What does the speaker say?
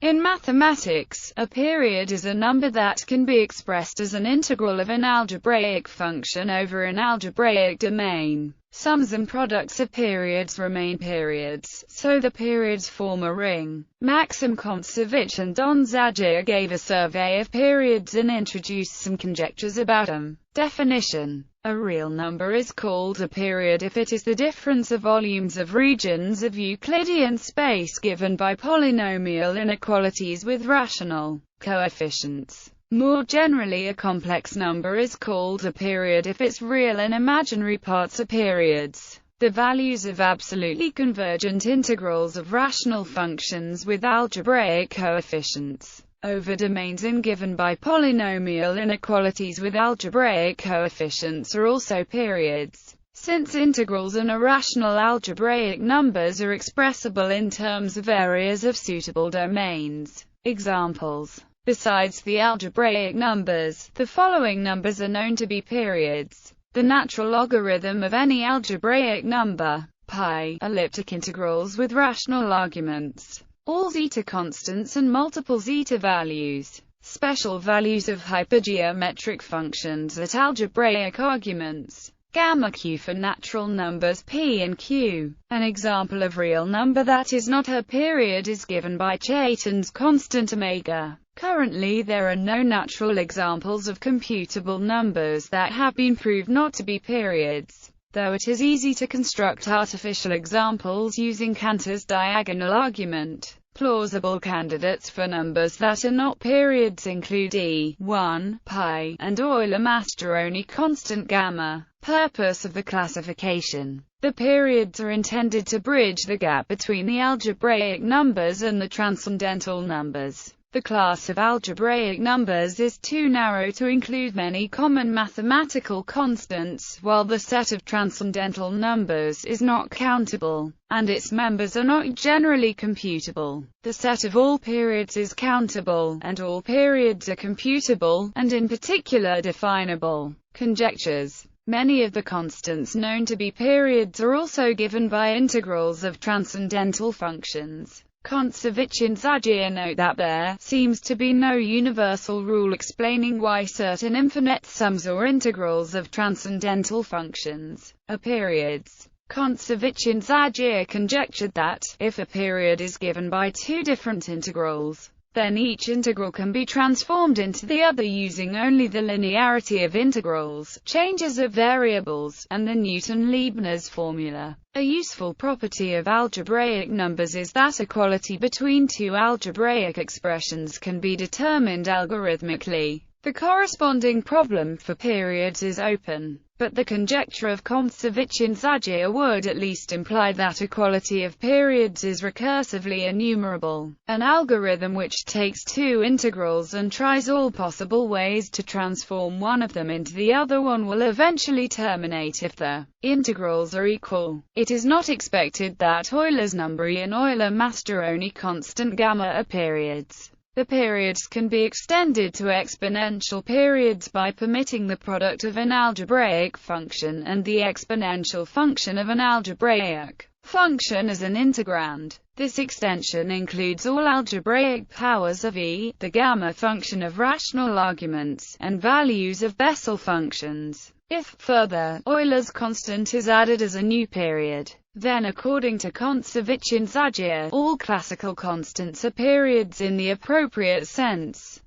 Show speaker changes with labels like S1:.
S1: In mathematics, a period is a number that can be expressed as an integral of an algebraic function over an algebraic domain. Sums and products of periods remain periods, so the periods form a ring. Maxim Kontsevich and Don Zagier gave a survey of periods and introduced some conjectures about them. Definition: a real number is called a period if it is the difference of volumes of regions of Euclidean space given by polynomial inequalities with rational coefficients. More generally, a complex number is called a period if its real and imaginary parts are periods. The values of absolutely convergent integrals of rational functions with algebraic coefficients over domains and given by polynomial inequalities with algebraic coefficients are also periods. Since integrals and irrational algebraic numbers are expressible in terms of areas of suitable domains. Examples: besides the algebraic numbers, the following numbers are known to be periods. The natural logarithm of any algebraic number, pi, elliptic integrals with rational arguments, all zeta constants and multiple zeta values, special values of hypergeometric functions at algebraic arguments, gamma q for natural numbers p and q. An example of real number that is not a period is given by Chaitin's constant omega. Currently there are no natural examples of computable numbers that have been proved not to be periods, though it is easy to construct artificial examples using Cantor's diagonal argument. Plausible candidates for numbers that are not periods include E1, pi, and Euler-Mascheroni constant gamma. Purpose of the classification: the periods are intended to bridge the gap between the algebraic numbers and the transcendental numbers. The class of algebraic numbers is too narrow to include many common mathematical constants, while the set of transcendental numbers is not countable, and its members are not generally computable. The set of all periods is countable, and all periods are computable, and in particular definable. Conjectures: many of the constants known to be periods are also given by integrals of transcendental functions. Kontsevich and Zagier note that there seems to be no universal rule explaining why certain infinite sums or integrals of transcendental functions are periods. Kontsevich and Zagier conjectured that, if a period is given by two different integrals, then each integral can be transformed into the other using only the linearity of integrals, changes of variables, and the Newton-Leibniz formula. A useful property of algebraic numbers is that equality between two algebraic expressions can be determined algorithmically. The corresponding problem for periods is open, but the conjecture of Kontsevich and Zagier would at least imply that equality of periods is recursively enumerable. An algorithm which takes two integrals and tries all possible ways to transform one of them into the other one will eventually terminate if the integrals are equal. It is not expected that Euler's number and Euler-Mascheroni constant gamma are periods. The periods can be extended to exponential periods by permitting the product of an algebraic function and the exponential function of an algebraic function as an integrand. This extension includes all algebraic powers of E, the gamma function of rational arguments, and values of Bessel functions. If, further, Euler's constant is added as a new period, then according to Kontsevich and Zagier, all classical constants are periods in the appropriate sense.